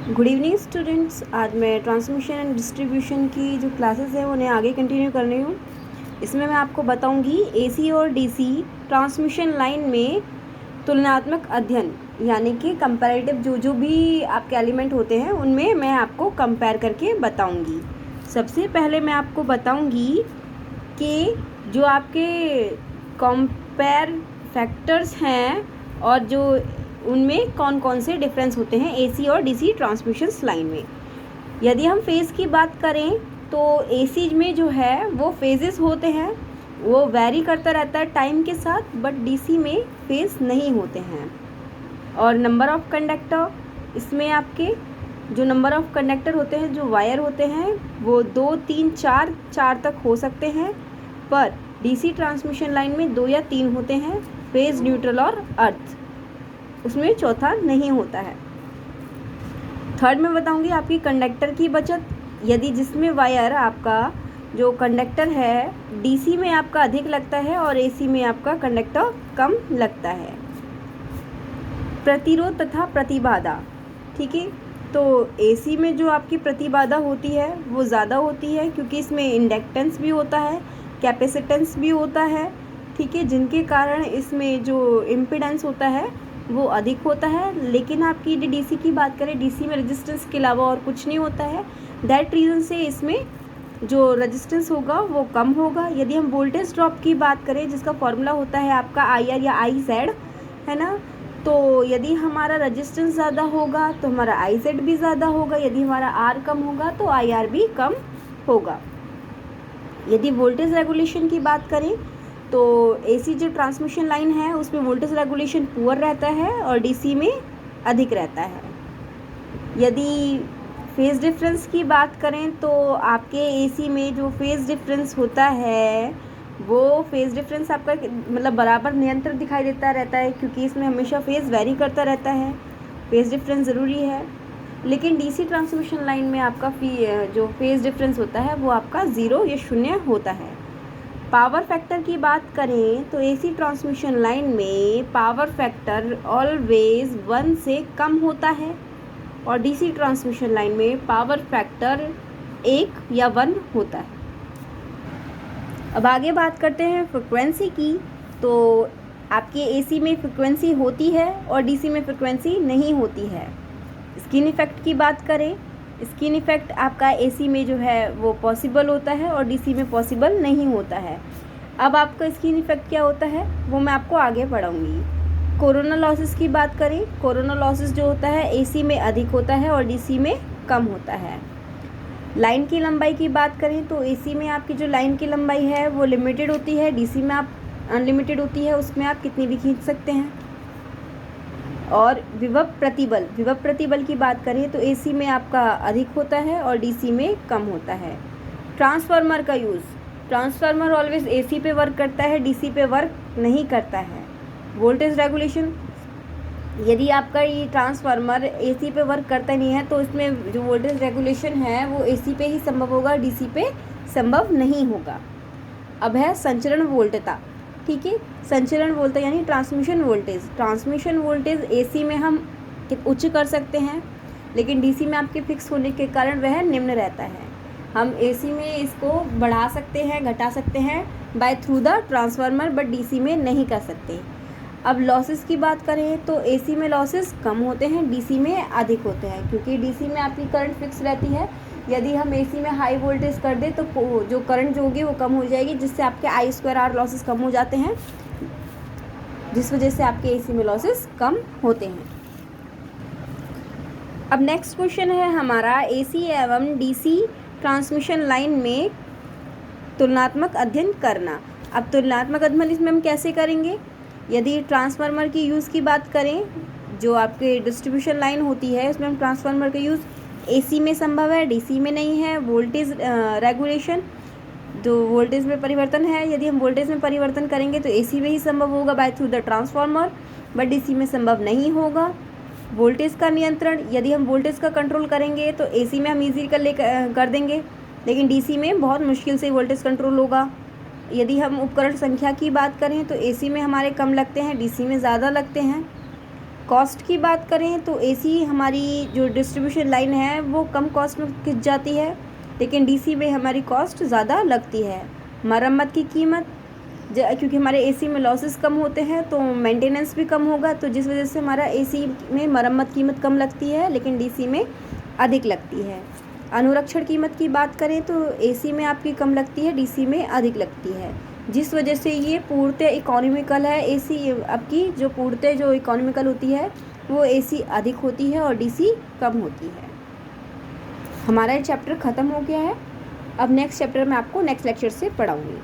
Good evening students. आज मैं transmission and distribution की जो क्लासेस हैं उन्हें आगे कंटिन्यू कर रही हूँ। इसमें मैं आपको बताऊँगी एसी और डीसी ट्रांसमिशन लाइन में तुलनात्मक अध्ययन, यानी कि कंपैरेटिव जो भी आपके एलिमेंट होते हैं उनमें मैं आपको कंपेयर करके बताऊँगी। सबसे पहले मैं आपको बताऊँगी कि जो आपके कंपेयर फैक्टर्स हैं और जो उनमें कौन कौन से डिफरेंस होते हैं एसी और डीसी ट्रांसमिशन लाइन में। यदि हम फेज़ की बात करें तो एसी में जो है वो फेजेस होते हैं, वो वैरी करता रहता है टाइम के साथ, बट डीसी में फेज़ नहीं होते हैं। और नंबर ऑफ़ कंडक्टर, इसमें आपके जो नंबर ऑफ़ कंडक्टर होते हैं, जो वायर होते हैं, वो 2, 3, 4 तक हो सकते हैं, पर डीसी ट्रांसमिशन लाइन में 2 या 3 होते हैं, फेज़, न्यूट्रल और अर्थ, उसमें चौथा नहीं होता है। थर्ड में बताऊंगी आपकी कंडक्टर की बचत। यदि जिसमें वायर आपका जो कंडक्टर है डीसी में आपका अधिक लगता है और एसी में आपका कंडक्टर कम लगता है। प्रतिरोध तथा प्रतिबाधा, ठीक है, तो एसी में जो आपकी प्रतिबाधा होती है वो ज़्यादा होती है, क्योंकि इसमें इंडक्टेंस भी होता है, कैपेसिटेंस भी होता है, ठीक है, जिनके कारण इसमें जो इम्पीडेंस होता है वो अधिक होता है। लेकिन आपकी यदि डीसी की बात करें, डीसी में रेजिस्टेंस के अलावा और कुछ नहीं होता है। दैट रीज़न से इसमें जो रेजिस्टेंस होगा वो कम होगा। यदि हम वोल्टेज ड्रॉप की बात करें, जिसका फॉर्मूला होता है आपका IR या IZ, है ना, तो यदि हमारा रेजिस्टेंस ज़्यादा होगा तो हमारा IZ भी ज़्यादा होगा, यदि हमारा R कम होगा तो IR भी कम होगा। यदि वोल्टेज रेगुलेशन की बात करें तो एसी जो ट्रांसमिशन लाइन है उसमें वोल्टेज रेगुलेशन पुअर रहता है और डीसी में अधिक रहता है। यदि फेज़ डिफरेंस की बात करें तो आपके एसी में जो फेज़ डिफरेंस होता है वो फेज़ डिफरेंस आपका मतलब बराबर निरंतर दिखाई देता रहता है, क्योंकि इसमें हमेशा फेज़ वेरी करता रहता है, फेज़ डिफरेंस ज़रूरी है। लेकिन डीसी ट्रांसमिशन लाइन में आपका जो फेज़ डिफरेंस होता है वो आपका 0 या 0 होता है। पावर फैक्टर की बात करें तो एसी ट्रांसमिशन लाइन में पावर फैक्टर ऑलवेज 1 से कम होता है और डीसी ट्रांसमिशन लाइन में पावर फैक्टर 1 या 1 होता है। अब आगे बात करते हैं फ्रिक्वेंसी की। तो आपके एसी में फ्रिक्वेंसी होती है और डीसी में फ्रिक्वेंसी नहीं होती है। स्किन इफेक्ट की बात करें, स्किन इफेक्ट आपका एसी में जो है वो पॉसिबल होता है और डीसी में पॉसिबल नहीं होता है। अब आपका स्किन इफेक्ट क्या होता है वो मैं आपको आगे पढ़ाऊँगी। कोरोना लॉसेस की बात करें, कोरोना लॉसेस जो होता है एसी में अधिक होता है और डीसी में कम होता है। लाइन की लंबाई की बात करें तो एसी में आपकी जो लाइन की लंबाई है वो लिमिटेड होती है, डीसी में आप अनलिमिटेड होती है, उसमें आप कितनी भी खींच सकते हैं। और विभव प्रतिबल की बात करें तो एसी में आपका अधिक होता है और डीसी में कम होता है। ट्रांसफार्मर का यूज़, ट्रांसफार्मर ऑलवेज एसी पे वर्क करता है, डीसी पे वर्क नहीं करता है। वोल्टेज रेगुलेशन, यदि आपका ये ट्रांसफार्मर एसी पे वर्क करता नहीं है तो इसमें जो वोल्टेज रेगुलेशन है वो एसी पे ही संभव होगा, डीसी पे संभव नहीं होगा। अब है संचरण वोल्टता, ठीक है, संचरण वोल्टता यानी transmission voltage. Transmission voltage AC में हम उच्च कर सकते हैं, लेकिन डीसी में आपके फिक्स होने के कारण वह निम्न रहता है। हम एसी में इसको बढ़ा सकते हैं, घटा सकते हैं by through the transformer, but DC में नहीं कर सकते। अब लॉसेस की बात करें तो एसी में लॉसेस कम होते हैं, डीसी में अधिक होते हैं, क्योंकि डीसी में आपकी करंट फिक्स रहती है। यदि हम एसी में हाई वोल्टेज कर दें तो जो करंट जो होगी वो कम हो जाएगी, जिससे आपके I2R लॉसेस कम हो जाते हैं, जिस वजह से आपके एसी में लॉसेस कम होते हैं। अब नेक्स्ट क्वेश्चन है हमारा एसी एवं डीसी ट्रांसमिशन लाइन में तुलनात्मक अध्ययन करना। अब तुलनात्मक अध्ययन इसमें हम कैसे करेंगे? यदि ट्रांसफार्मर की यूज़ की बात करें, जो आपके डिस्ट्रीब्यूशन लाइन होती है उसमें हम ट्रांसफार्मर का यूज़ एसी में संभव है, डीसी में नहीं है। वोल्टेज रेगुलेशन, जो वोल्टेज में परिवर्तन है, यदि हम वोल्टेज में परिवर्तन करेंगे तो एसी में ही संभव होगा by through the transformer, but DC में संभव नहीं होगा। वोल्टेज का नियंत्रण, यदि हम वोल्टेज का कंट्रोल करेंगे तो एसी में हम ईजी कर देंगे, लेकिन डीसी में बहुत मुश्किल से वोल्टेज कंट्रोल होगा। यदि हम उपकरण संख्या की बात करें तो एसी में हमारे कम लगते हैं, डीसी में ज़्यादा लगते हैं। कॉस्ट की बात करें तो एसी हमारी जो डिस्ट्रीब्यूशन लाइन है वो कम कॉस्ट में खिंच जाती है, लेकिन डीसी में हमारी कॉस्ट ज़्यादा लगती है। मरम्मत की कीमत, क्योंकि हमारे एसी में लॉसेस कम होते हैं तो मेंटेनेंस भी कम होगा, तो जिस वजह से हमारा एसी में मरम्मत कीमत कम लगती है लेकिन डीसी में अधिक लगती है। अनुरक्षण कीमत की बात करें तो एसी में आपकी कम लगती है, डीसी में अधिक लगती है, जिस वजह से ये पूर्णतः इकोनॉमिकल है। एसी आपकी जो पूर्णतः जो इकोनॉमिकल होती है वो एसी अधिक होती है और डीसी कम होती है। हमारा ये चैप्टर ख़त्म हो गया है। अब नेक्स्ट चैप्टर मैं आपको नेक्स्ट लेक्चर से पढ़ाऊँगी।